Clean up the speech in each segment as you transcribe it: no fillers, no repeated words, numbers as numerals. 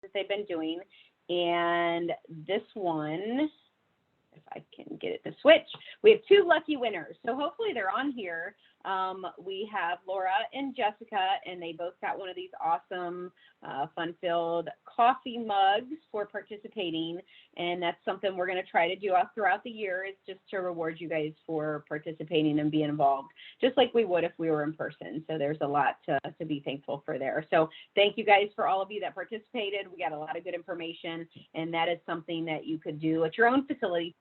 that they've been doing. And this one, if I can get it to switch, we have 2 lucky winners. So hopefully they're on here. We have Laura and Jessica, and they both got one of these awesome, fun-filled coffee mugs for participating. And that's something we're going to try to do throughout the year. It's just to reward you guys for participating and being involved, just like we would if we were in person. So there's a lot to be thankful for there. So thank you guys for all of you that participated. We got a lot of good information, and that is something that you could do at your own facility.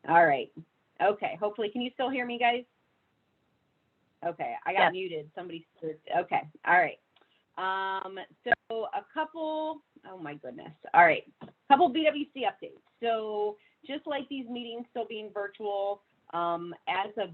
All right. Okay. Hopefully, can you still hear me, guys? Okay. I got muted. Somebody said, okay. All right. So a couple, oh my goodness. All right. Couple BWC updates. So just like these meetings still being virtual, as of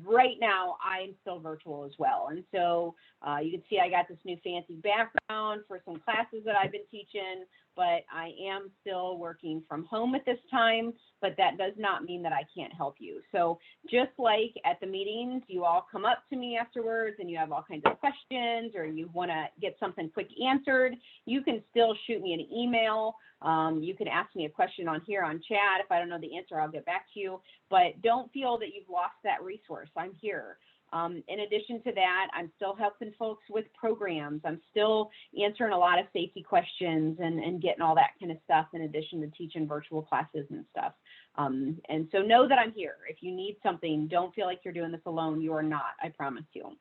right now, I'm still virtual as well. And so you can see I got this new fancy background for some classes that I've been teaching, but I am still working from home at this time, but that does not mean that I can't help you. So just like at the meetings, you all come up to me afterwards and you have all kinds of questions or you want to get something quick answered, you can still shoot me an email. You can ask me a question on here on chat. If I don't know the answer, I'll get back to you, but don't feel that you've lost that resource. I'm here. In addition to that, I'm still helping folks with programs. I'm still answering a lot of safety questions and getting all that kind of stuff in addition to teaching virtual classes and stuff. And so know that I'm here. If you need something, don't feel like you're doing this alone. You are not, I promise you.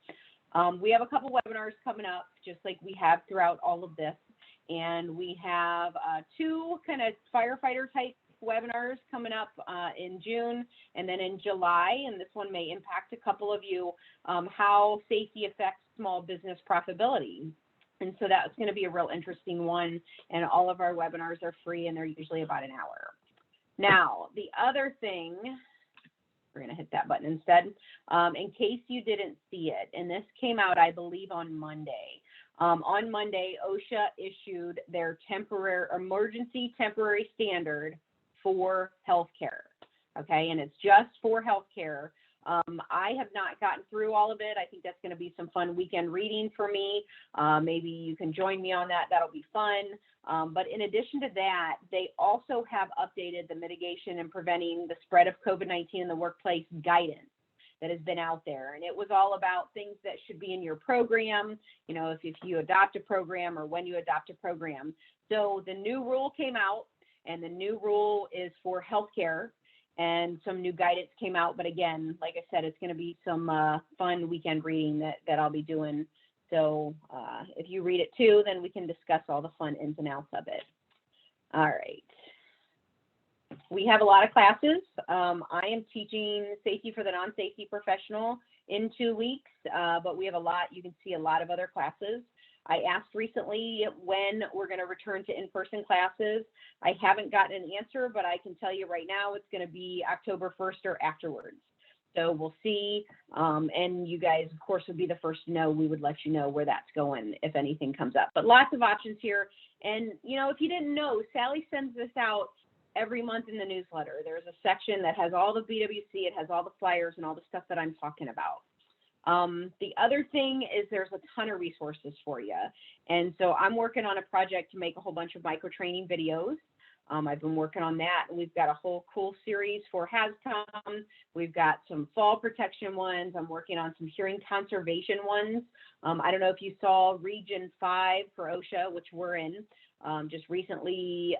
We have a couple webinars coming up, just like we have throughout all of this. And we have 2 kind of firefighter type webinars coming up in June and then in July, and this one may impact a couple of you, how safety affects small business profitability. And so that's going to be a real interesting one, and all of our webinars are free and they're usually about an hour. Now, the other thing, we're going to hit that button instead, in case you didn't see it, and this came out, I believe, on Monday. On Monday, OSHA issued their emergency temporary standard for healthcare, okay? And it's just for healthcare. I have not gotten through all of it. I think that's going to be some fun weekend reading for me. Maybe you can join me on that. That'll be fun. But in addition to that, they also have updated the mitigation and preventing the spread of COVID-19 in the workplace guidance that has been out there. And it was all about things that should be in your program, you know, if you adopt a program or when you adopt a program. So the new rule came out, and the new rule is for healthcare, and some new guidance came out. But again, like I said, it's going to be some fun weekend reading that I'll be doing. So if you read it too, then we can discuss all the fun ins and outs of it. All right. We have a lot of classes. I am teaching safety for the non-safety professional in 2 weeks, but we have a lot. You can see a lot of other classes. I asked recently when we're going to return to in-person classes. I haven't gotten an answer, but I can tell you right now it's going to be October 1st or afterwards. So we'll see. And you guys, of course, would be the first to know. We would let you know where that's going if anything comes up. But lots of options here. And, you know, if you didn't know, Sally sends this out every month in the newsletter. There's a section that has all the BWC. It has all the flyers and all the stuff that I'm talking about. The other thing is there's a ton of resources for you. And so I'm working on a project to make a whole bunch of micro training videos. I've been working on that, and we've got a whole cool series for HAZCOM. We've got some fall protection ones. I'm working on some hearing conservation ones. I don't know if you saw Region 5 for OSHA, which we're in, just recently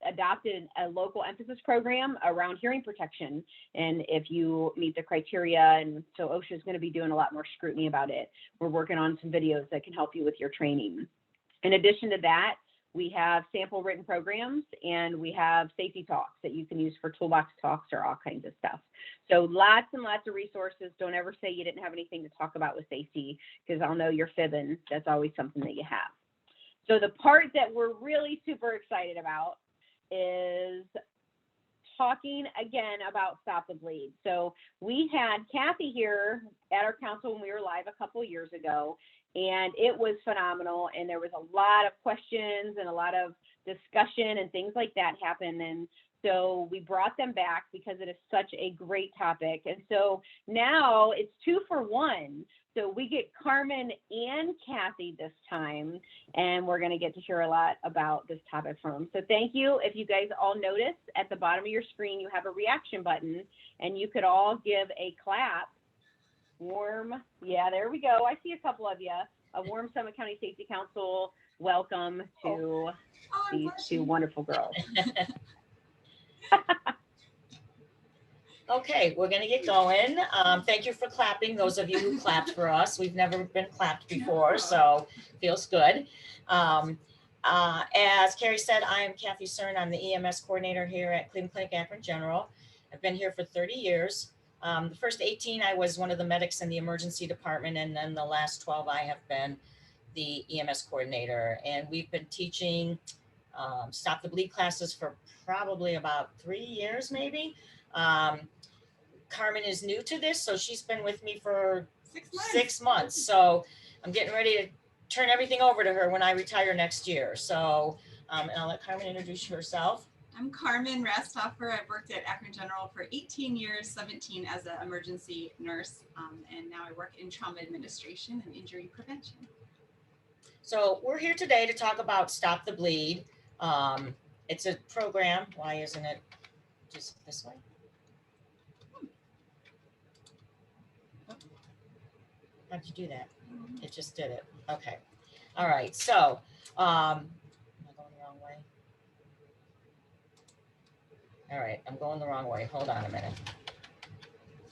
adopted a local emphasis program around hearing protection. And if you meet the criteria, and so OSHA is going to be doing a lot more scrutiny about it. We're working on some videos that can help you with your training. In addition to that, we have sample written programs, and we have safety talks that you can use for toolbox talks or all kinds of stuff. So lots and lots of resources. Don't ever say you didn't have anything to talk about with safety, because I'll know you're fibbing. That's always something that you have. So the part that we're really super excited about is talking again about Stop the Bleed. So we had Kathy here at our council when we were live a couple years ago, and it was phenomenal. And there was a lot of questions and a lot of discussion and things like that happened. And so we brought them back because it is such a great topic. And so now it's 2 for 1 So we get Carmen and Kathy this time, and we're going to get to hear a lot about this topic from them. So thank you. If you guys all notice, at the bottom of your screen, you have a reaction button, and you could all give a clap. Warm, yeah, there we go. I see a couple of you. A warm Summit County Safety Council welcome to these two wonderful girls. Okay, we're going to get going. Thank you for clapping, those of you who clapped for us. We've never been clapped before, so feels good. As Carrie said, I am Kathy Cern. I'm the EMS coordinator here at Cleveland Clinic Akron General. I've been here for 30 years. The first 18, I was one of the medics in the emergency department, and then the last 12, I have been the EMS coordinator. And we've been teaching Stop the Bleed classes for probably about 3 years, maybe. Carmen is new to this, so she's been with me for 6 months. So I'm getting ready to turn everything over to her when I retire next year. So, and I'll let Carmen introduce herself. I'm Carmen Rastorfer. I've worked at Akron General for 18 years, 17 as an emergency nurse, and now I work in trauma administration and injury prevention. So we're here today to talk about Stop the Bleed. It's a program. Why isn't it just this way? How'd you do that? It just did it. Okay. All right. So, am I going the wrong way? All right. I'm going the wrong way. Hold on a minute.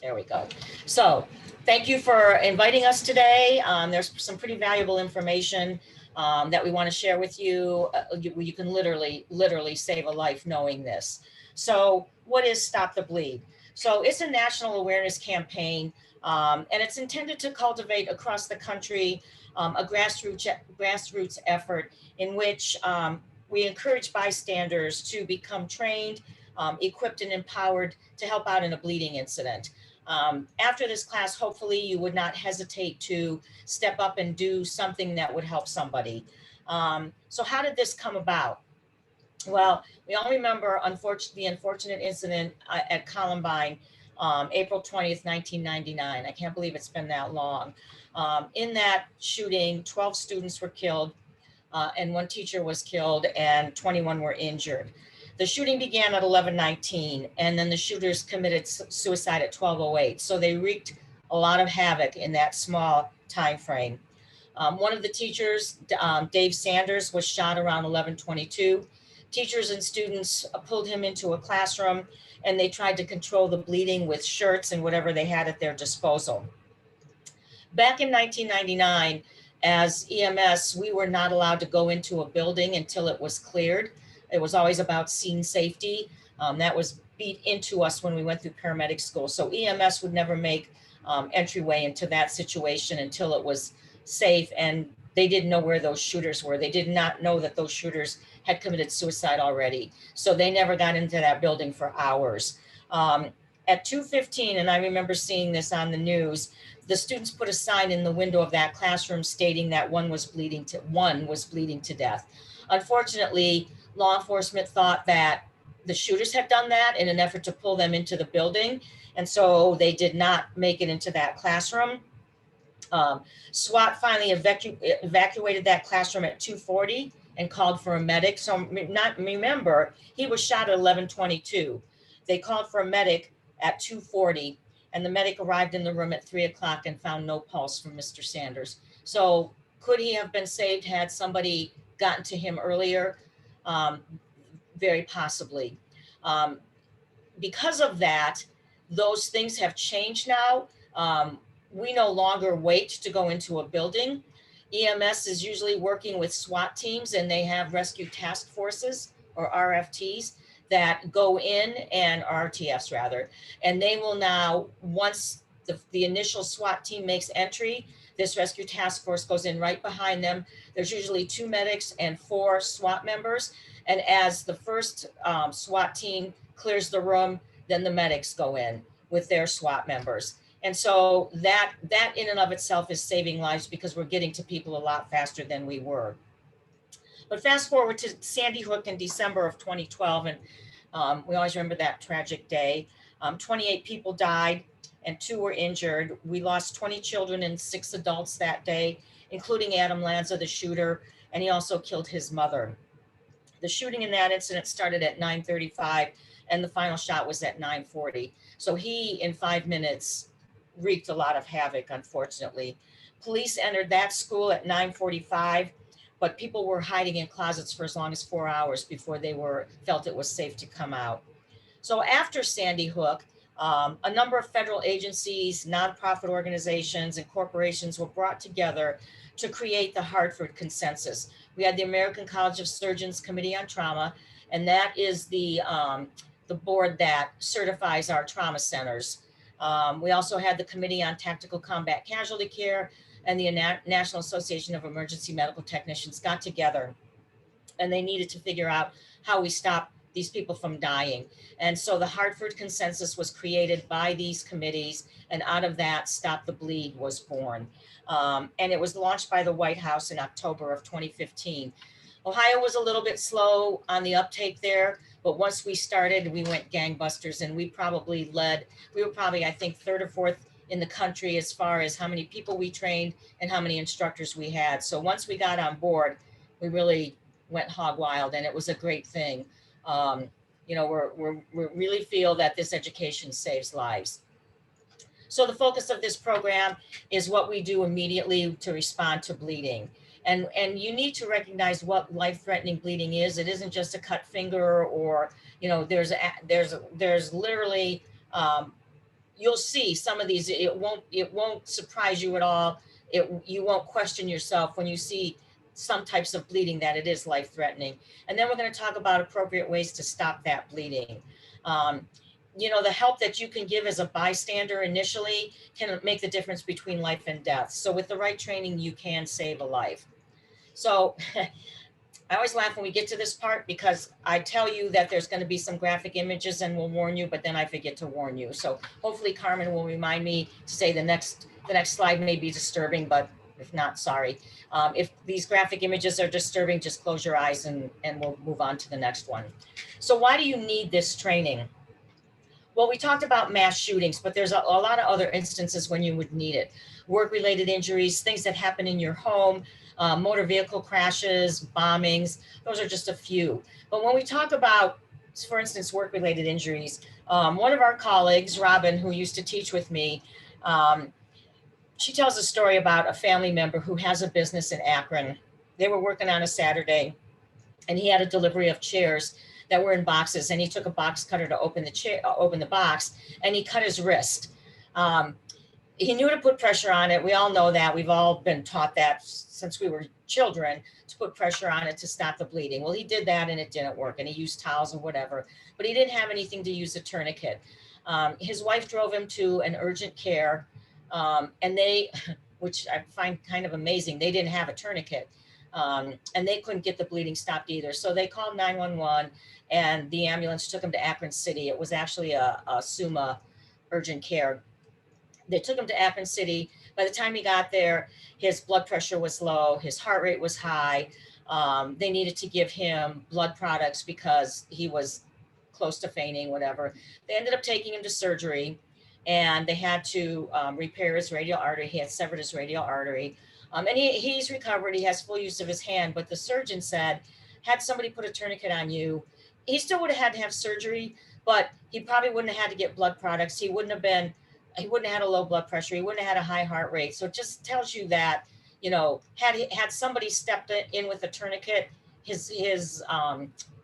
There we go. So thank you for inviting us today. There's some pretty valuable information that we want to share with you. You can literally save a life knowing this. So what is Stop the Bleed? So it's a national awareness campaign, and it's intended to cultivate across the country a grassroots effort in which we encourage bystanders to become trained, equipped and empowered to help out in a bleeding incident. After this class, hopefully you would not hesitate to step up and do something that would help somebody. So how did this come about? Well, we all remember the unfortunate incident at Columbine, April 20th, 1999. I can't believe it's been that long. In that shooting, 12 students were killed, and 1 teacher was killed, and 21 were injured. The shooting began at 11:19, and then the shooters committed suicide at 12:08. So they wreaked a lot of havoc in that small time frame. One of the teachers, Dave Sanders, was shot around 11:22. Teachers and students pulled him into a classroom, and they tried to control the bleeding with shirts and whatever they had at their disposal. Back in 1999, as EMS, we were not allowed to go into a building until it was cleared. It was always about scene safety. That was beat into us when we went through paramedic school. So EMS would never make entryway into that situation until it was safe, and they didn't know where those shooters were. They did not know that those shooters had committed suicide already. So they never got into that building for hours. At 2:15, and I remember seeing this on the news, the students put a sign in the window of that classroom stating that one was bleeding to death. Unfortunately, law enforcement thought that the shooters had done that in an effort to pull them into the building. And so they did not make it into that classroom. SWAT finally evacuated that classroom at 2:40 and called for a medic. So remember, he was shot at 11:22. They called for a medic at 2:40, and the medic arrived in the room at 3 o'clock and found no pulse from Mr. Sanders. So could he have been saved had somebody gotten to him earlier? Very possibly. Because of that, those things have changed now. We no longer wait to go into a building. EMS is usually working with SWAT teams, and they have rescue task forces, or RFTs, that go in, and RTFs rather, and they will now, once the initial SWAT team makes entry, this rescue task force goes in right behind them. There's usually 2 medics and 4 SWAT members. And as the first SWAT team clears the room, then the medics go in with their SWAT members. And so that in and of itself is saving lives, because we're getting to people a lot faster than we were. But fast forward to Sandy Hook in December of 2012, and we always remember that tragic day. 28 people died. and 2 were injured. We lost 20 children and 6 adults that day, including Adam Lanza, the shooter, and he also killed his mother. The shooting in that incident started at 9:35 and the final shot was at 9:40. So he, in 5 minutes, wreaked a lot of havoc, unfortunately. Police entered that school at 9:45, but people were hiding in closets for as long as 4 hours before they felt it was safe to come out. So after Sandy Hook, a number of federal agencies, nonprofit organizations, and corporations were brought together to create the Hartford Consensus. We had the American College of Surgeons Committee on Trauma, and that is the board that certifies our trauma centers. We also had the Committee on Tactical Combat Casualty Care, and the National Association of Emergency Medical Technicians got together, and they needed to figure out how we stop these people from dying. And so the Hartford Consensus was created by these committees, and out of that, Stop the Bleed was born. And it was launched by the White House in October of 2015. Ohio was a little bit slow on the uptake there, but once we started, we went gangbusters, and we were probably, I think, 3rd or 4th in the country as far as how many people we trained and how many instructors we had. So once we got on board, we really went hog wild, and it was a great thing. You know, we really feel that this education saves lives. So the focus of this program is what we do immediately to respond to bleeding. And you need to recognize what life-threatening bleeding is. It isn't just a cut finger, or, you know, there's literally, you'll see some of these, it won't surprise you at all. You won't question yourself when you see some types of bleeding that it is life-threatening. And then we're going to talk about appropriate ways to stop that bleeding. You know, the help that you can give as a bystander initially can make the difference between life and death. So with the right training, you can save a life. So I always laugh when we get to this part, because I tell you that there's going to be some graphic images and we'll warn you, but then I forget to warn you. So hopefully Carmen will remind me to say the next slide may be disturbing, but if not, sorry. If these graphic images are disturbing, just close your eyes and we'll move on to the next one. So why do you need this training? Well, we talked about mass shootings, but there's a lot of other instances when you would need it. Work-related injuries, things that happen in your home, motor vehicle crashes, bombings, those are just a few. But when we talk about, for instance, work-related injuries, one of our colleagues, Robin, who used to teach with me, she tells a story about a family member who has a business in Akron. They were working on a Saturday, and he had a delivery of chairs that were in boxes, and he took a box cutter to open the box, and he cut his wrist. He knew to put pressure on it. We all know that. We've all been taught that since we were children, to put pressure on it to stop the bleeding. Well, he did that and it didn't work, and he used towels or whatever, but he didn't have anything to use a tourniquet. His wife drove him to an urgent care, and they, which I find kind of amazing, they didn't have a tourniquet. And they couldn't get the bleeding stopped either. So they called 911, and the ambulance took him to Akron City. It was actually a SUMA urgent care. They took him to Akron City. By the time he got there, his blood pressure was low, his heart rate was high. They needed to give him blood products because he was close to fainting, whatever. They ended up taking him to surgery, and they had to repair his radial artery. He had severed his radial artery. And he's recovered. He has full use of his hand. But the surgeon said, had somebody put a tourniquet on you, he still would have had to have surgery, but he probably wouldn't have had to get blood products. He wouldn't have had a low blood pressure. He wouldn't have had a high heart rate. So it just tells you that, you know, had somebody stepped in with a tourniquet, his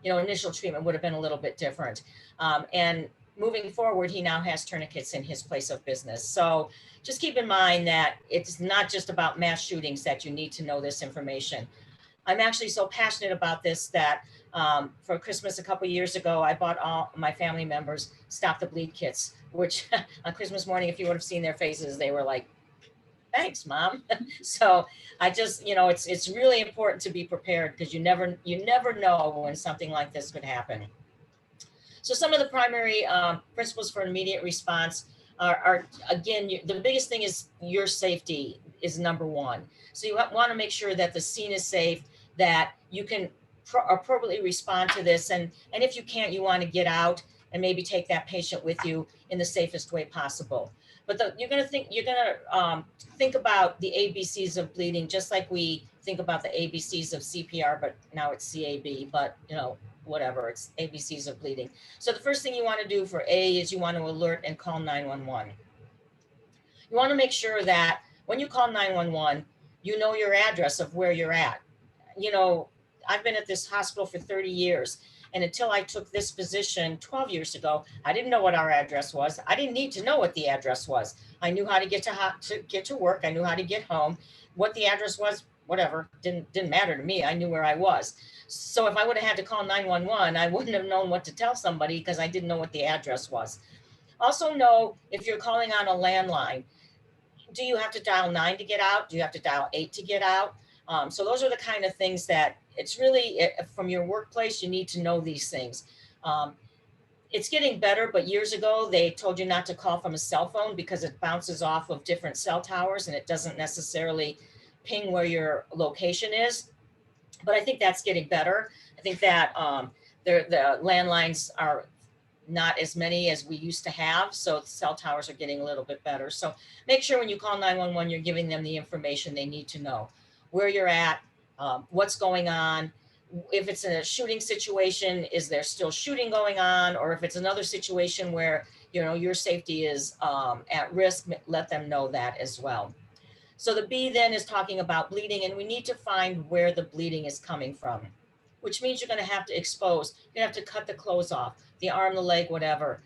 initial treatment would have been a little bit different. And moving forward, he now has tourniquets in his place of business. So just keep in mind that it's not just about mass shootings that you need to know this information. I'm actually so passionate about this that for Christmas a couple years ago, I bought all my family members Stop the Bleed kits, which on Christmas morning, if you would have seen their faces, they were like, thanks, Mom. So I just, it's really important to be prepared, because you never know when something like this could happen. So some of the primary principles for immediate response are again, the biggest thing is your safety is number one. So you want to make sure that the scene is safe, that you can appropriately respond to this. And if you can't, you want to get out and maybe take that patient with you in the safest way possible. But you're gonna think about the ABCs of bleeding, just like we think about the ABCs of CPR, but now it's CAB, but whatever, it's ABCs of bleeding. So the first thing you want to do for A is you want to alert and call 911. You want to make sure that when you call 911, you know your address of where you're at. I've been at this hospital for 30 years. And until I took this position 12 years ago, I didn't know what our address was. I didn't need to know what the address was. I knew how to get to work. I knew how to get home. What the address was, whatever, didn't matter to me. I knew where I was. So if I would have had to call 911, I wouldn't have known what to tell somebody because I didn't know what the address was. Also know if you're calling on a landline, do you have to dial 9 to get out? Do you have to dial 8 to get out? So those are the kind of things that it's really from your workplace, you need to know these things. It's getting better, but years ago, they told you not to call from a cell phone because it bounces off of different cell towers and it doesn't necessarily ping where your location is. But I think that's getting better. I think that the landlines are not as many as we used to have. So the cell towers are getting a little bit better. So make sure when you call 911, you're giving them the information they need to know, where you're at, what's going on. If it's in a shooting situation, is there still shooting going on? Or if it's another situation where, your safety is at risk, let them know that as well. So the B then is talking about bleeding, and we need to find where the bleeding is coming from, which means you're going to have to expose. You're going to have to cut the clothes off, the arm, the leg, whatever,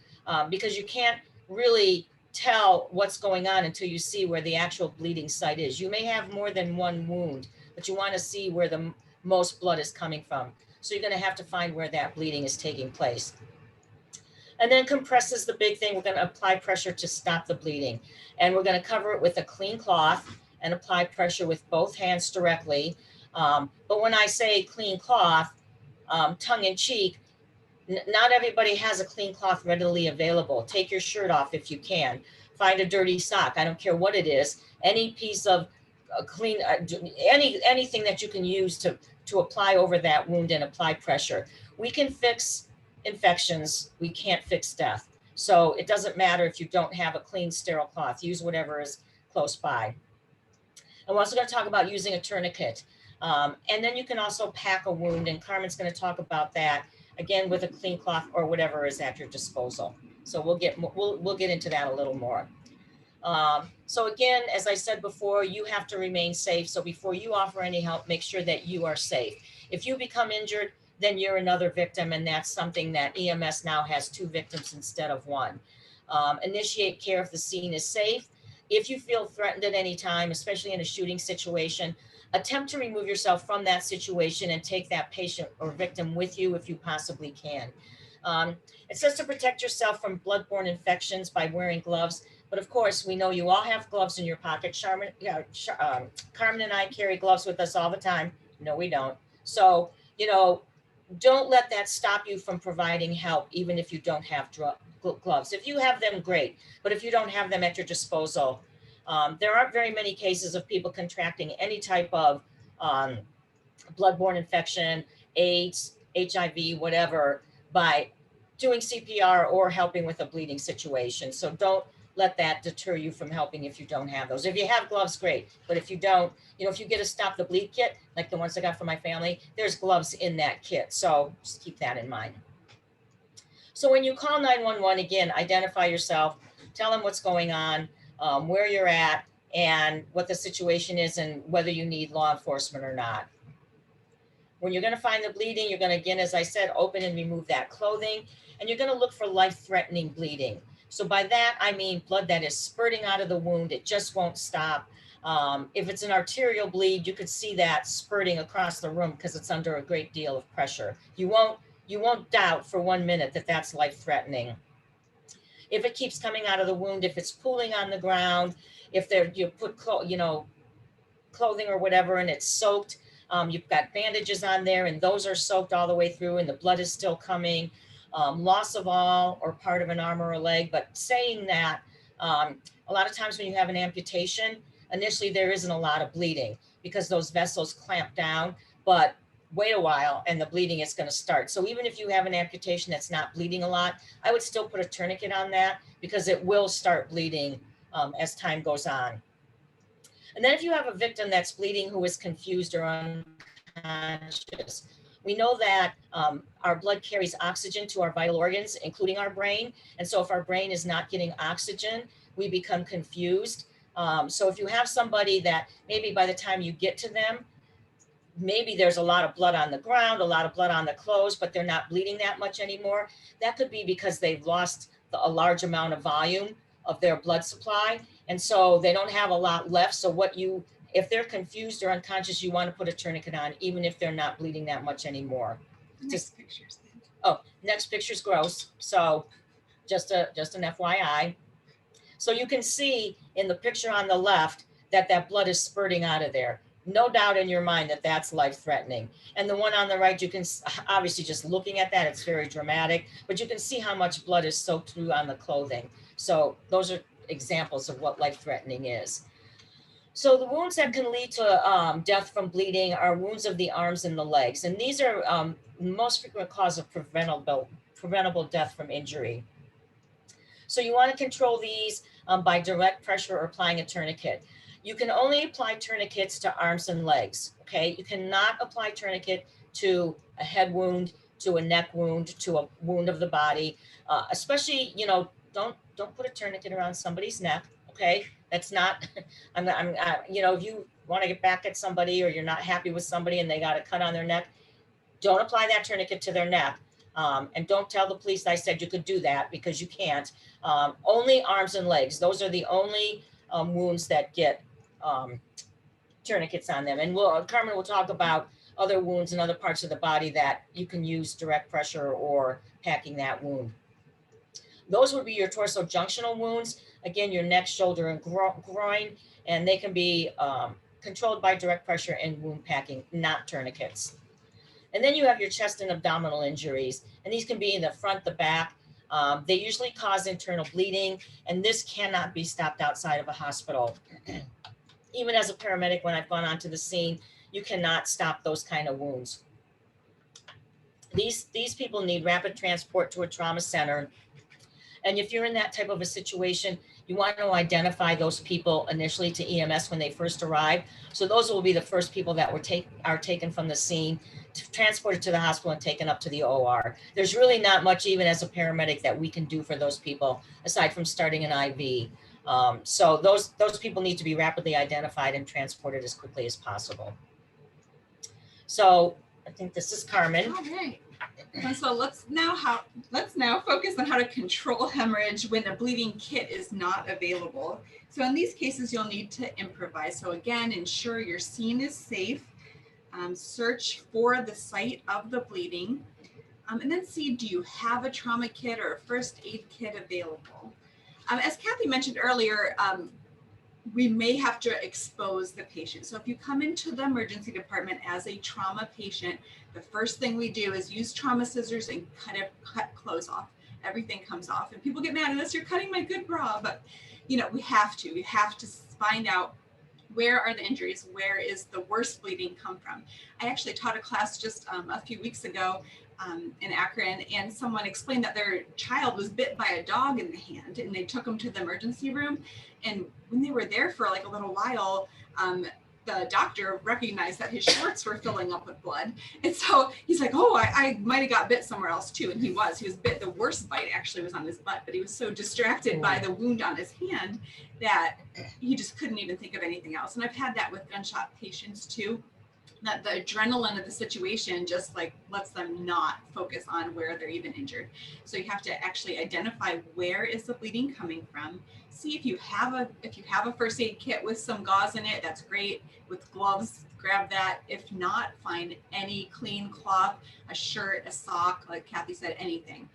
because you can't really tell what's going on until you see where the actual bleeding site is. You may have more than one wound, but you want to see where the most blood is coming from. So you're going to have to find where that bleeding is taking place. And then compress is the big thing. We're going to apply pressure to stop the bleeding. And we're going to cover it with a clean cloth and apply pressure with both hands directly. But when I say clean cloth, tongue in cheek, not everybody has a clean cloth readily available. Take your shirt off if you can. Find a dirty sock. I don't care what it is. Any piece of clean, anything that you can use to apply over that wound and apply pressure. We can fix infections. We can't fix death. So it doesn't matter if you don't have a clean, sterile cloth. Use whatever is close by. And we're also going to talk about using a tourniquet. And then you can also pack a wound, and Carmen's going to talk about that again with a clean cloth or whatever is at your disposal. So we'll get into that a little more. So again, as I said before, you have to remain safe. So before you offer any help, make sure that you are safe. If you become injured, then you're another victim, and that's something that EMS now has 2 victims instead of 1. Initiate care if the scene is safe. If you feel threatened at any time, especially in a shooting situation, attempt to remove yourself from that situation and take that patient or victim with you if you possibly can. It says to protect yourself from bloodborne infections by wearing gloves. But of course, we know you all have gloves in your pocket. Carmen and I carry gloves with us all the time. No, we don't. So, don't let that stop you from providing help, even if you don't have gloves. If you have them, great. But if you don't have them at your disposal, there aren't very many cases of people contracting any type of bloodborne infection, AIDS, HIV, whatever, by doing CPR or helping with a bleeding situation. So don't let that deter you from helping if you don't have those. If you have gloves, great. But if you don't, if you get a Stop the Bleed kit, like the ones I got for my family, there's gloves in that kit. So just keep that in mind. So when you call 911, again, identify yourself, tell them what's going on, where you're at, and what the situation is and whether you need law enforcement or not. When you're going to find the bleeding, you're going to, again, as I said, open and remove that clothing, and you're going to look for life-threatening bleeding. So by that, I mean blood that is spurting out of the wound. It just won't stop. If it's an arterial bleed, you could see that spurting across the room because it's under a great deal of pressure. You won't doubt for 1 minute that that's life-threatening. If it keeps coming out of the wound, if it's pooling on the ground, if you put clothing or whatever and it's soaked, you've got bandages on there and those are soaked all the way through and the blood is still coming. Loss of all or part of an arm or a leg. But saying that, a lot of times when you have an amputation, initially there isn't a lot of bleeding because those vessels clamp down, but wait a while and the bleeding is going to start. So even if you have an amputation that's not bleeding a lot, I would still put a tourniquet on that because it will start bleeding as time goes on. And then if you have a victim that's bleeding who is confused or unconscious, we know that our blood carries oxygen to our vital organs, including our brain. And so if our brain is not getting oxygen, we become confused. So if you have somebody that maybe by the time you get to them, maybe there's a lot of blood on the ground, a lot of blood on the clothes, but they're not bleeding that much anymore, that could be because they've lost a large amount of volume of their blood supply. And so they don't have a lot left. So if they're confused or unconscious, you want to put a tourniquet on, even if they're not bleeding that much anymore. Next picture's good. Oh, next picture's gross. So just an FYI. So you can see in the picture on the left that blood is spurting out of there. No doubt in your mind that that's life-threatening. And the one on the right, you can obviously just looking at that, it's very dramatic, but you can see how much blood is soaked through on the clothing. So those are examples of what life-threatening is. So the wounds that can lead to death from bleeding are wounds of the arms and the legs. And these are the most frequent cause of preventable death from injury. So you want to control these by direct pressure or applying a tourniquet. You can only apply tourniquets to arms and legs, okay? You cannot apply tourniquet to a head wound, to a neck wound, to a wound of the body, especially, don't put a tourniquet around somebody's neck, okay? That's not, if you want to get back at somebody or you're not happy with somebody and they got a cut on their neck, don't apply that tourniquet to their neck. And don't tell the police I said you could do that, because you can't. Only arms and legs. Those are the only wounds that get tourniquets on them. And Carmen will talk about other wounds in other parts of the body that you can use direct pressure or packing that wound. Those would be your torso junctional wounds. Again, your neck, shoulder, and groin, and they can be controlled by direct pressure and wound packing, not tourniquets. And then you have your chest and abdominal injuries, and these can be in the front, the back. They usually cause internal bleeding, and this cannot be stopped outside of a hospital. Even as a paramedic, when I've gone onto the scene, you cannot stop those kind of wounds. These people need rapid transport to a trauma center. And if you're in that type of a situation, you want to identify those people initially to EMS when they first arrive. So those will be the first people that are taken from the scene, transported to the hospital and taken up to the OR. There's really not much, even as a paramedic, that we can do for those people aside from starting an IV. So those people need to be rapidly identified and transported as quickly as possible. So I think this is Carmen. All right. And so let's now focus on how to control hemorrhage when a bleeding kit is not available. So in these cases, you'll need to improvise. So again, ensure your scene is safe. Search for the site of the bleeding, and then see, do you have a trauma kit or a first aid kit available? As Kathy mentioned earlier, we may have to expose the patient. So if you come into the emergency department as a trauma patient, the first thing we do is use trauma scissors and cut clothes off. Everything comes off, and people get mad at us, you're cutting my good bra, but we have to find out, where are the injuries? Where is the worst bleeding come from? I actually taught a class just a few weeks ago in Akron, and someone explained that their child was bit by a dog in the hand, and they took them to the emergency room. And when they were there for like a little while, the doctor recognized that his shorts were filling up with blood. And so he's like, oh, I might've got bit somewhere else too. And he was bit. The worst bite actually was on his butt, but he was so distracted by the wound on his hand that he just couldn't even think of anything else. And I've had that with gunshot patients too, that the adrenaline of the situation just like lets them not focus on where they're even injured. So you have to actually identify, where is the bleeding coming from? See if you have a first aid kit with some gauze in it, that's great. With gloves, grab that. If not, find any clean cloth, a shirt, a sock, like Kathy said, anything.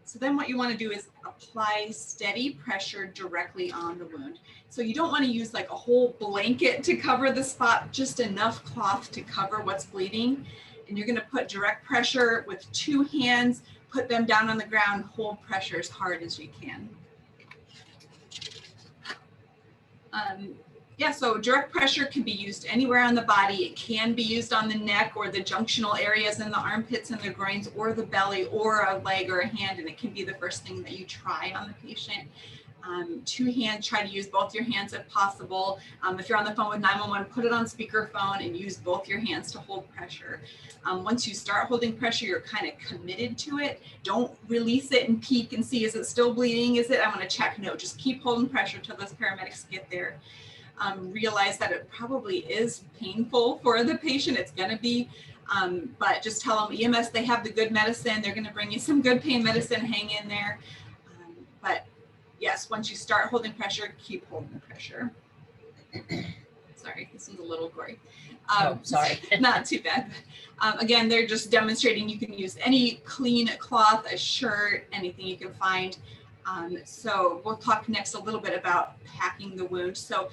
So then what you want to do is apply steady pressure directly on the wound. So you don't want to use like a whole blanket to cover the spot, just enough cloth to cover what's bleeding. And you're going to put direct pressure with 2 hands, put them down on the ground, hold pressure as hard as you can. So direct pressure can be used anywhere on the body. It can be used on the neck or the junctional areas in the armpits and the groins, or the belly, or a leg or a hand, and it can be the first thing that you try on the patient. 2 hands, try to use both your hands if possible. If you're on the phone with 911, put it on speakerphone and use both your hands to hold pressure. Once you start holding pressure, you're kind of committed to it. Don't release it and peek and see, is it still bleeding? Is it, I'm going to check. No, just keep holding pressure till those paramedics get there. Realize that it probably is painful for the patient. It's going to be, but just tell them EMS, they have the good medicine. They're going to bring you some good pain medicine, hang in there. But yes, once you start holding pressure, keep holding the pressure. Sorry, this one's a little gory. Sorry. Not too bad. Again, they're just demonstrating you can use any clean cloth, a shirt, anything you can find. So we'll talk next a little bit about packing the wound. So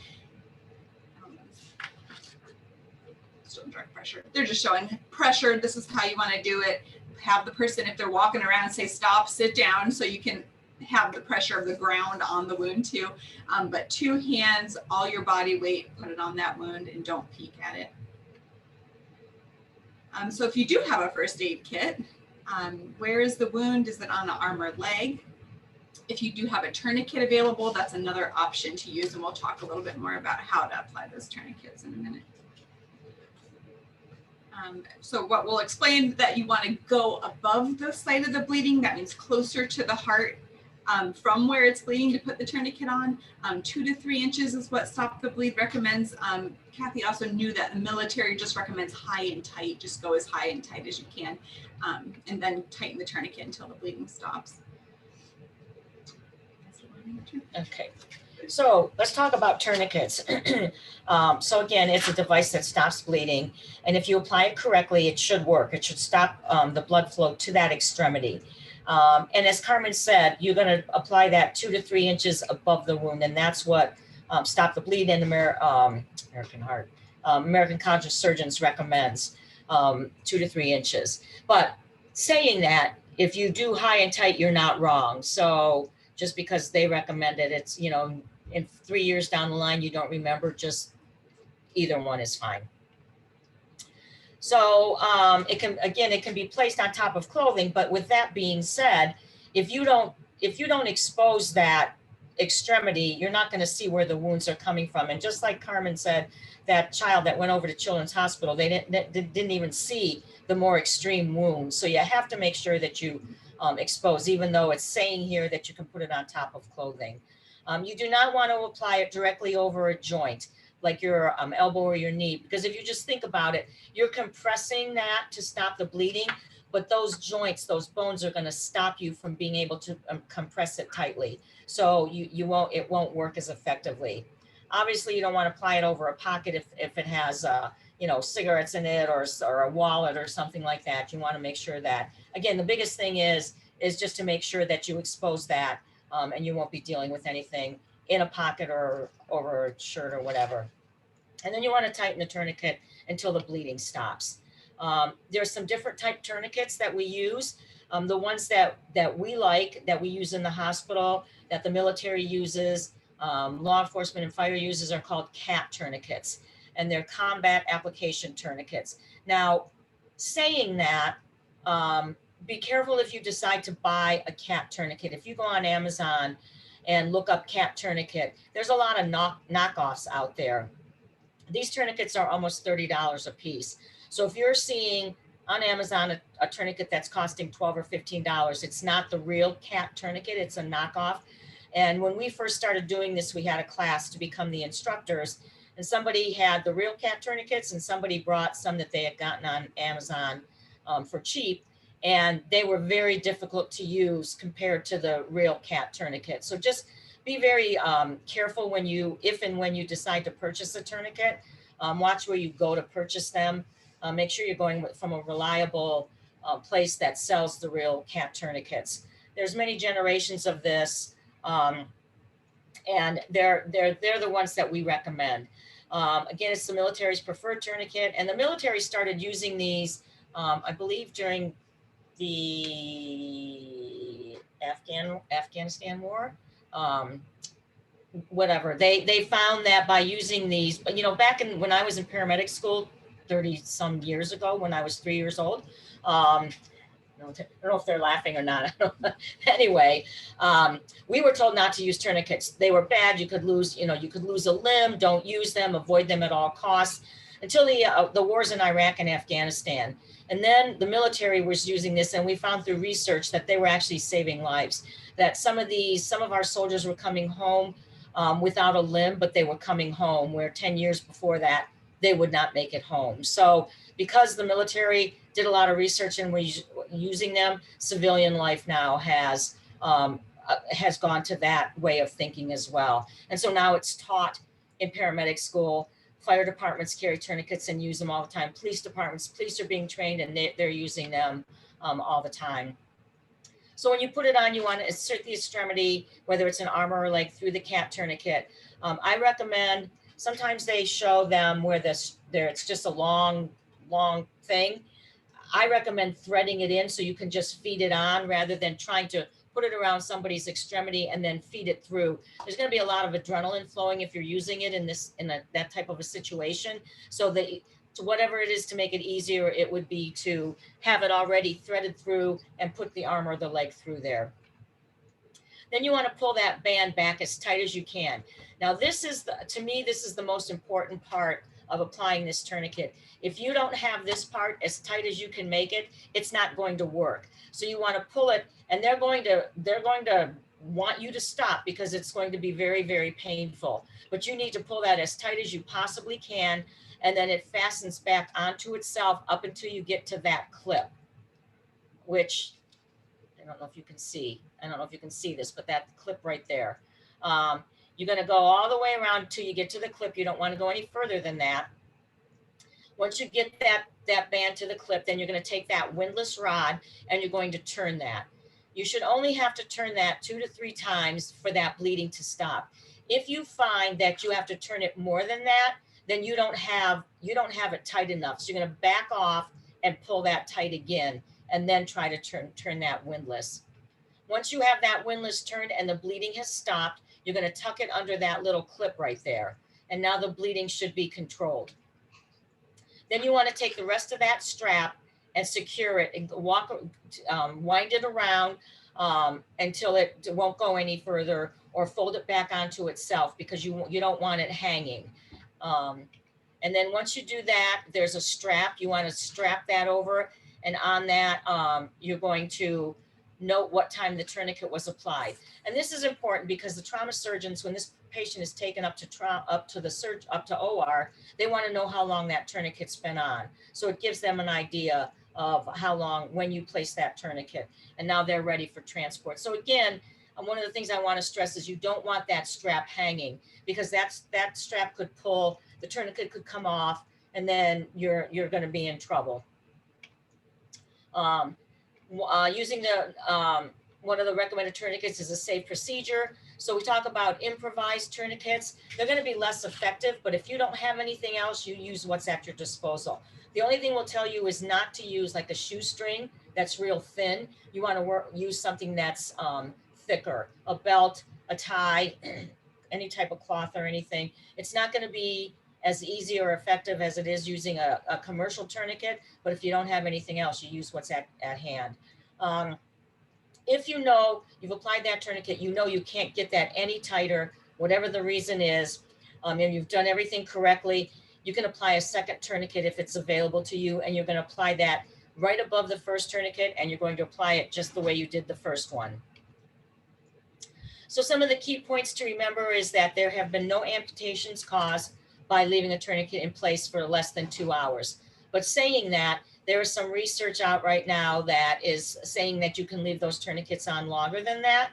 still direct pressure. They're just showing pressure. This is how you want to do it. Have the person, if they're walking around, say stop, sit down, so you can have the pressure of the ground on the wound too. But 2 hands, all your body weight, put it on that wound and don't peek at it. So if you do have a first aid kit, where is the wound? Is it on the arm or leg? If you do have a tourniquet available, that's another option to use, and we'll talk a little bit more about how to apply those tourniquets in a minute. So what we'll explain, that you want to go above the site of the bleeding, that means closer to the heart from where it's bleeding to put the tourniquet on. 2 to 3 inches is what Stop the Bleed recommends. Kathy also knew that the military just recommends high and tight, just go as high and tight as you can, and then tighten the tourniquet until the bleeding stops. Okay, so let's talk about tourniquets. So again, it's a device that stops bleeding, and if you apply it correctly, it should work. It should stop the blood flow to that extremity. And as Carmen said, you're going to apply that 2 to 3 inches above the wound, and that's what Stop the Bleed and American Heart, American College of Surgeons recommends, 2 to 3 inches. But saying that, if you do high and tight, you're not wrong. So just because they recommend it, it's, you know, in 3 years down the line, you don't remember, just either one is fine. So it can be placed on top of clothing, but with that being said, if you don't expose that extremity, you're not going to see where the wounds are coming from. And just like Carmen said, that child that went over to Children's Hospital, they didn't even see the more extreme wounds. So you have to make sure that you expose, even though it's saying here that you can put it on top of clothing. You do not want to apply it directly over a joint, like your elbow or your knee, because if you just think about it, you're compressing that to stop the bleeding, but those joints, those bones are going to stop you from being able to compress it tightly. So it won't work as effectively. Obviously, you don't want to apply it over a pocket if it has cigarettes in it or a wallet or something like that. You want to make sure that, again, the biggest thing is just to make sure that you expose that, and you won't be dealing with anything in a pocket or over a shirt or whatever. And then you want to tighten the tourniquet until the bleeding stops. There's some different type tourniquets that we use. The ones that we like, that we use in the hospital, that the military uses, law enforcement and fire uses, are called CAT tourniquets, and they're combat application tourniquets. Now, saying that, be careful if you decide to buy a CAT tourniquet. If you go on Amazon and look up CAT tourniquet, there's a lot of knockoffs out there. These tourniquets are almost $30 a piece. So if you're seeing on Amazon a tourniquet that's costing $12 or $15, it's not the real CAT tourniquet, it's a knockoff. And when we first started doing this, we had a class to become the instructors, and somebody had the real CAT tourniquets and somebody brought some that they had gotten on Amazon for cheap. And they were very difficult to use compared to the real CAT tourniquet. So just be very careful if and when you decide to purchase a tourniquet. Watch where you go to purchase them. Make sure you're going from a reliable place that sells the real CAT tourniquets. There's many generations of this, and they're the ones that we recommend. Again, it's the military's preferred tourniquet, and the military started using these, I believe, during the Afghanistan war. Whatever, they found that by using these, back when I was in paramedic school 30 some years ago, when I was 3 years old, don't know if they're laughing or not. Anyway, we were told not to use tourniquets. They were bad. You could lose, you could lose a limb. Don't use them. Avoid them at all costs. Until the wars in Iraq and Afghanistan. And then the military was using this, and we found through research that they were actually saving lives. That some of our soldiers were coming home without a limb, but they were coming home, where 10 years before that, they would not make it home. So because the military did a lot of research and was using them, civilian life now has gone to that way of thinking as well. And so now it's taught in paramedic school. Fire departments carry tourniquets and use them all the time. Police are being trained, and they're using them all the time. So when you put it on, you want to insert the extremity, whether it's an arm or a leg, through the cap tourniquet. I recommend, sometimes they show them where it's just a long thing. I recommend threading it in so you can just feed it on rather than trying to put it around somebody's extremity and then feed it through. There's going to be a lot of adrenaline flowing if you're using it in that type of a situation. So whatever it is to make it easier, it would be to have it already threaded through and put the arm or the leg through there. Then you want to pull that band back as tight as you can. Now to me, this is the most important part of applying this tourniquet. If you don't have this part as tight as you can make it, it's not going to work. So you want to pull it, and they're going to want you to stop because it's going to be very, very painful. But you need to pull that as tight as you possibly can, and then it fastens back onto itself up until you get to that clip, which I don't know if you can see. I don't know if you can see this, but that clip right there. You're going to go all the way around until you get to the clip. You don't want to go any further than that. Once you get that band to the clip, then you're going to take that windlass rod and you're going to turn that. You should only have to turn that 2 to 3 times for that bleeding to stop. If you find that you have to turn it more than that, then you don't have it tight enough. So you're going to back off and pull that tight again, and then try to turn that windlass. Once you have that windlass turned and the bleeding has stopped, you're going to tuck it under that little clip right there. And now the bleeding should be controlled. Then you want to take the rest of that strap and secure it and wind it around until it won't go any further, or fold it back onto itself because you don't want it hanging. And then once you do that, there's a strap. You want to strap that over, and on that, you're going to note what time the tourniquet was applied. And this is important because the trauma surgeons, when this patient is taken up to OR, they want to know how long that tourniquet's been on. So it gives them an idea of how long when you place that tourniquet, and now they're ready for transport. So again, one of the things I want to stress is you don't want that strap hanging, because that strap could pull, the tourniquet could come off, and then you're going to be in trouble. Using one of the recommended tourniquets is a safe procedure. So we talk about improvised tourniquets. They're going to be less effective, but if you don't have anything else, you use what's at your disposal. The only thing we'll tell you is not to use like a shoestring that's real thin. You want to use something that's thicker, a belt, a tie, any type of cloth or anything. It's not going to be as easy or effective as it is using a commercial tourniquet, but if you don't have anything else, you use what's at hand. If you know you've applied that tourniquet, you know you can't get that any tighter, whatever the reason is, and you've done everything correctly, you can apply a second tourniquet if it's available to you, and you're going to apply that right above the first tourniquet, and you're going to apply it just the way you did the first one. So some of the key points to remember is that there have been no amputations caused by leaving a tourniquet in place for less than 2 hours. But saying that, there is some research out right now that is saying that you can leave those tourniquets on longer than that.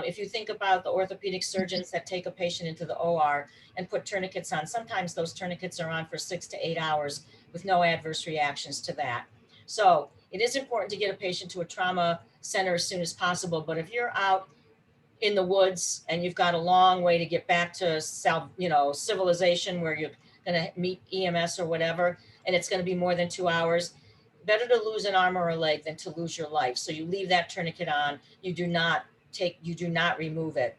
If you think about the orthopedic surgeons that take a patient into the OR and put tourniquets on, sometimes those tourniquets are on for 6 to 8 hours with no adverse reactions to that. So it is important to get a patient to a trauma center as soon as possible. But if you're out in the woods and you've got a long way to get back to civilization where you're going to meet EMS or whatever, and it's going to be more than 2 hours, better to lose an arm or a leg than to lose your life. So you leave that tourniquet on. You do not remove it.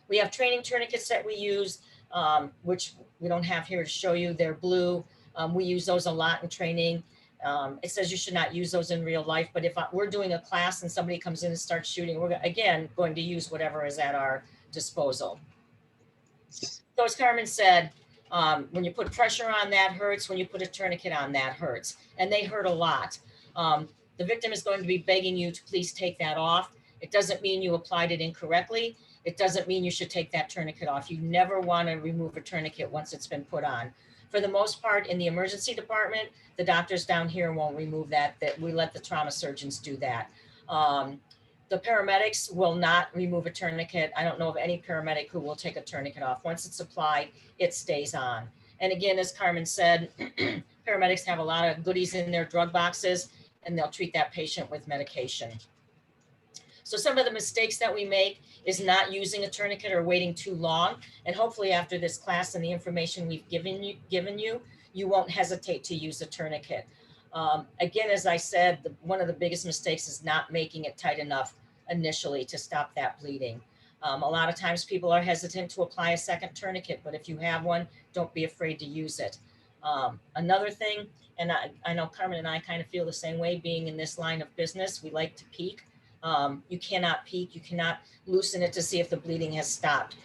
We have training tourniquets that we use, which we don't have here to show you. They're blue. We use those a lot in training. It says you should not use those in real life, but if we're doing a class and somebody comes in and starts shooting, we're again going to use whatever is at our disposal. So as Carmen said, when you put pressure on, that hurts. When you put a tourniquet on, that hurts. And they hurt a lot. The victim is going to be begging you to please take that off. It doesn't mean you applied it incorrectly. It doesn't mean you should take that tourniquet off. You never want to remove a tourniquet once it's been put on. For the most part, in the emergency department, the doctors down here won't remove that we let the trauma surgeons do that. The paramedics will not remove a tourniquet. I don't know of any paramedic who will take a tourniquet off. Once it's applied, it stays on. And again, as Carmen said, paramedics have a lot of goodies in their drug boxes, and they'll treat that patient with medication. So some of the mistakes that we make is not using a tourniquet or waiting too long. And hopefully after this class and the information we've given you, you won't hesitate to use a tourniquet. Again, as I said, one of the biggest mistakes is not making it tight enough initially to stop that bleeding. A lot of times people are hesitant to apply a second tourniquet, but if you have one, don't be afraid to use it. Another thing, and I know Carmen and I kind of feel the same way, being in this line of business, we like to peek. You cannot peek, you cannot loosen it to see if the bleeding has stopped.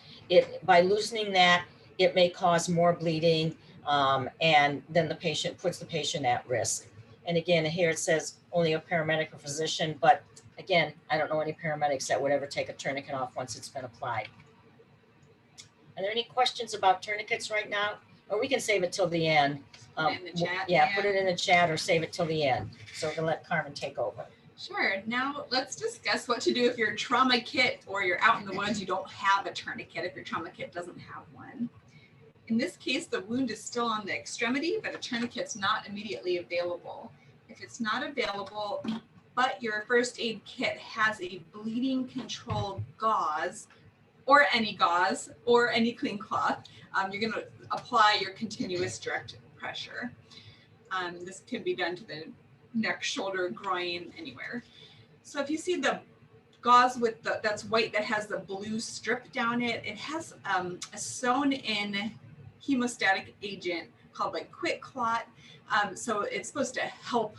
By loosening that, it may cause more bleeding, and then the patient puts the patient at risk. And again, here it says only a paramedic or physician, but again, I don't know any paramedics that would ever take a tourniquet off once it's been applied. Are there any questions about tourniquets right now? Or we can save it till the end. In the chat. Yeah, put it in the chat or save it till the end. So we're gonna let Carmen take over. Sure. Now let's discuss what to do if your trauma kit or you're out in the woods, you don't have a tourniquet, if your trauma kit doesn't have one. In this case, the wound is still on the extremity, but a tourniquet's not immediately available. If it's not available, but your first aid kit has a bleeding control gauze or any clean cloth, you're going to apply your continuous direct pressure. This can be done to the neck, shoulder, groin, anywhere. So if you see the gauze with that's white that has the blue strip down it, it has a sewn in hemostatic agent called like quick clot. So it's supposed to help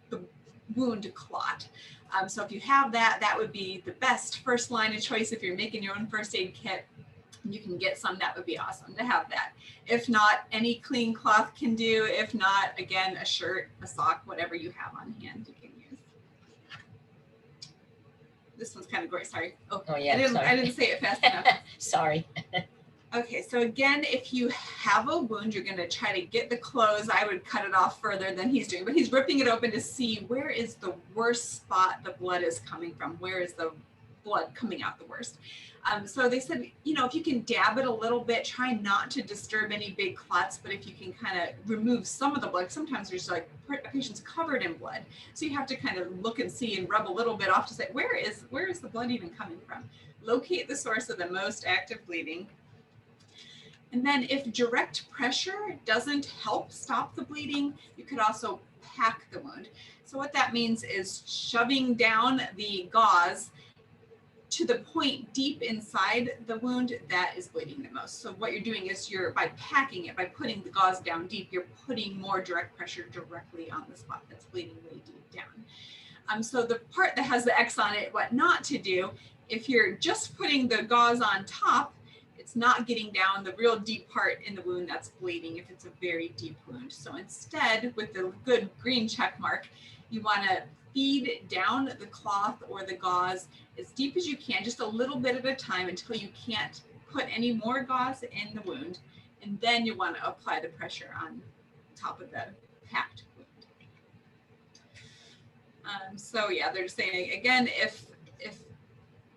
the wound clot. So if you have that, that would be the best first line of choice. If you're making your own first aid kit, you can get some, that would be awesome to have that. If not, any clean cloth can do. If not, again, a shirt, a sock, whatever you have on hand, you can use. This one's kind of great, sorry. Oh yeah, I didn't say it fast enough. Sorry. Okay, so again, if you have a wound, you're gonna try to get the clothes. I would cut it off further than he's doing, but he's ripping it open to see where is the worst spot the blood is coming from. Where is the blood coming out the worst? So they said, you know, if you can dab it a little bit, try not to disturb any big clots, but if you can kind of remove some of the blood, sometimes there's like a patient's covered in blood. So you have to kind of look and see and rub a little bit off to say, where is the blood even coming from? Locate the source of the most active bleeding. And then if direct pressure doesn't help stop the bleeding, you could also pack the wound. So what that means is shoving down the gauze to the point deep inside the wound that is bleeding the most. So what you're doing is by packing it, by putting the gauze down deep, you're putting more direct pressure directly on the spot that's bleeding way deep down. So the part that has the X on it, what not to do, if you're just putting the gauze on top, it's not getting down the real deep part in the wound that's bleeding if it's a very deep wound. So instead, with the good green check mark, you want to feed down the cloth or the gauze as deep as you can, just a little bit at a time until you can't put any more gauze in the wound. And then you want to apply the pressure on top of the packed wound. So yeah, they're saying, again, if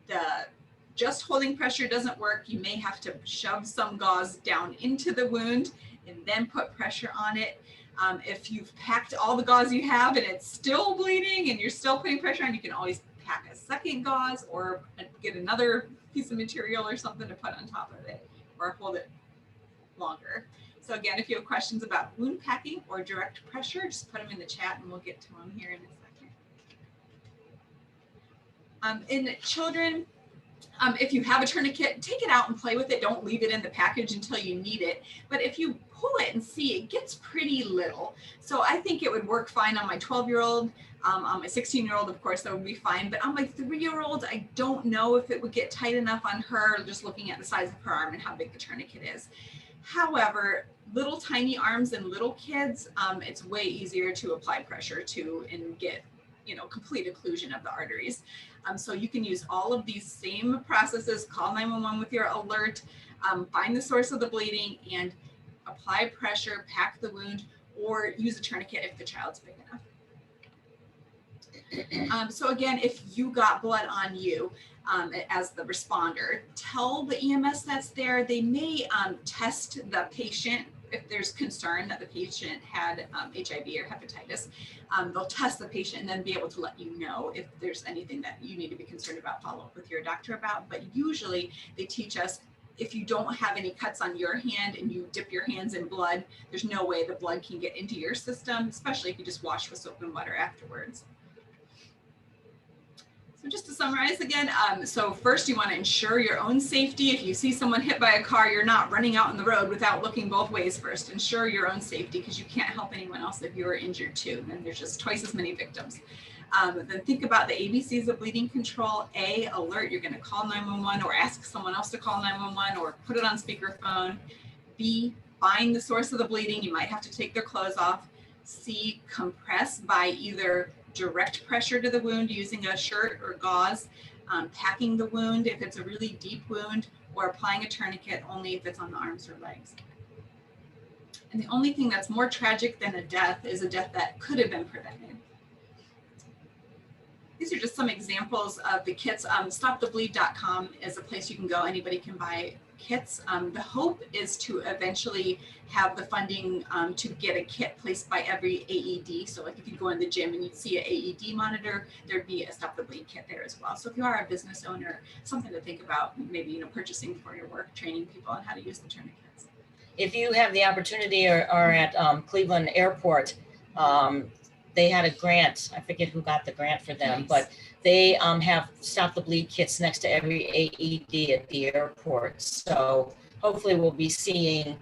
the just holding pressure doesn't work, you may have to shove some gauze down into the wound and then put pressure on it. If you've packed all the gauze you have and it's still bleeding and you're still putting pressure on, you can always pack a second gauze or get another piece of material or something to put on top of it or hold it longer. So again, if you have questions about wound packing or direct pressure, just put them in the chat and we'll get to them here in a second. In children, if you have a tourniquet, take it out and play with it. Don't leave it in the package until you need it. But if you pull it and see, it gets pretty little. So I think it would work fine on my 12-year-old. On my 16-year-old, of course, that would be fine. But on my 3-year-old, I don't know if it would get tight enough on her, just looking at the size of her arm and how big the tourniquet is. However, little tiny arms and little kids, it's way easier to apply pressure to and get, complete occlusion of the arteries. So you can use all of these same processes, call 911 with your alert, find the source of the bleeding and apply pressure, pack the wound, or use a tourniquet if the child's big enough. So again, if you got blood on you as the responder, tell the EMS that's there. They may test the patient if there's concern that the patient had HIV or hepatitis. They'll test the patient and then be able to let you know if there's anything that you need to be concerned about, follow up with your doctor about. But usually they teach us, if you don't have any cuts on your hand and you dip your hands in blood, there's no way the blood can get into your system, especially if you just wash with soap and water afterwards. So just to summarize again, so first you want to ensure your own safety. If you see someone hit by a car, you're not running out on the road without looking both ways first. Ensure your own safety because you can't help anyone else if you are injured too. And there's just twice as many victims. Then think about the ABCs of bleeding control. A, alert, you're going to call 911 or ask someone else to call 911 or put it on speakerphone. B, find the source of the bleeding. You might have to take their clothes off. C, compress by either direct pressure to the wound using a shirt or gauze, packing the wound if it's a really deep wound, or applying a tourniquet only if it's on the arms or legs. And the only thing that's more tragic than a death is a death that could have been prevented. These are just some examples of the kits. StopTheBleed.com is a place you can go. Anybody can buy kits. The hope is to eventually have the funding to get a kit placed by every AED. So like if you go in the gym and you see an AED monitor, there'd be a Stop the Bleed kit there as well. So if you are a business owner, something to think about, maybe purchasing for your work, training people on how to use the tourniquets. If you have the opportunity or are at Cleveland Airport, they had a grant. I forget who got the grant for them, nice. But they have Stop the Bleed kits next to every AED at the airport. So hopefully we'll be seeing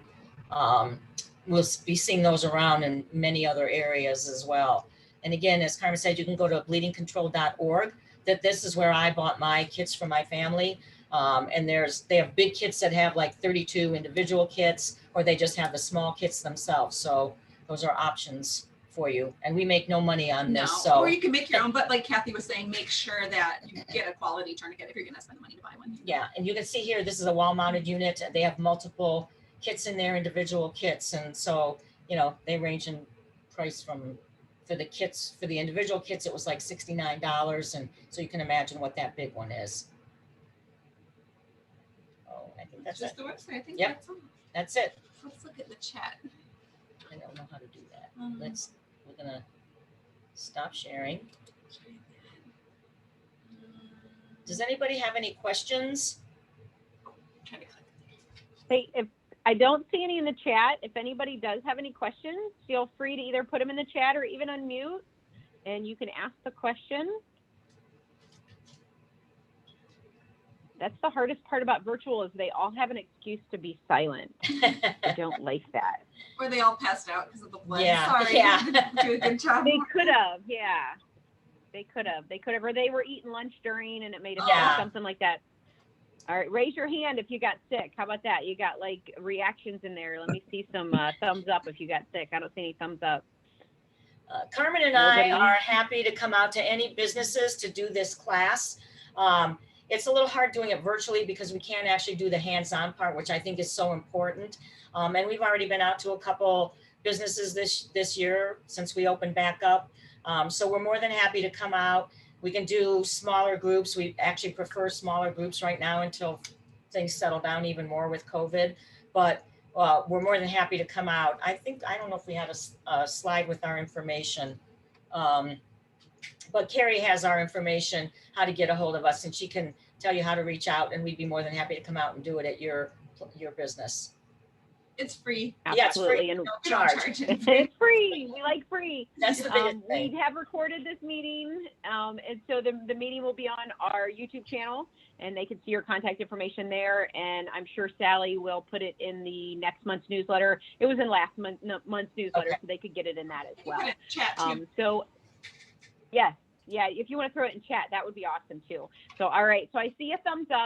those around in many other areas as well. And again, as Carmen said, you can go to bleedingcontrol.org. This is where I bought my kits for my family. And they have big kits that have like 32 individual kits, or they just have the small kits themselves. So those are options for you, and we make no money on this. So or you can make your own, but like Kathy was saying, make sure that you get a quality tourniquet if you're going to spend the money to buy one. Yeah, and you can see here, this is a wall-mounted unit. They have multiple kits in there, individual kits, and so they range in price from for the individual kits. It was like $69, and so you can imagine what that big one is. Oh, I think that's just it. the website. I think that's it. Let's look at the chat. I don't know how to do that. We're gonna stop sharing. Does anybody have any questions? Hey, if I don't see any in the chat, if anybody does have any questions, feel free to either put them in the chat or even unmute, and you can ask the question. That's the hardest part about virtual is they all have an excuse to be silent. I don't like that. Or they all passed out because of the blood. Yeah. Sorry. Yeah. Do a good job. They could have, yeah. They could have, or they were eating lunch during and it made a something like that. All right, raise your hand if you got sick. How about that? You got like reactions in there. Let me see some thumbs up if you got sick. I don't see any thumbs up. Carmen and I are happy to come out to any businesses to do this class. It's a little hard doing it virtually because we can't actually do the hands-on part, which I think is so important. And we've already been out to a couple businesses this year since we opened back up. So we're more than happy to come out. We can do smaller groups. We actually prefer smaller groups right now until things settle down even more with COVID. But we're more than happy to come out. I don't know if we had a slide with our information. But Carrie has our information, how to get a hold of us, and she can tell you how to reach out, and we'd be more than happy to come out and do it at your business. It's free. Yeah, it's free. Absolutely. And We don't Charge. charge anything. it's free. We like free. That's the biggest We thing. have recorded this meeting, and so the meeting will be on our YouTube channel, and they can see your contact information there. And I'm sure Sally will put it in the next month's newsletter. It was in last month's newsletter, Okay. so they could get it in that as You can put well. it in chat too. So, yes, yeah, if you want to throw it in chat, that would be awesome too. So, all right. So I see a thumbs up.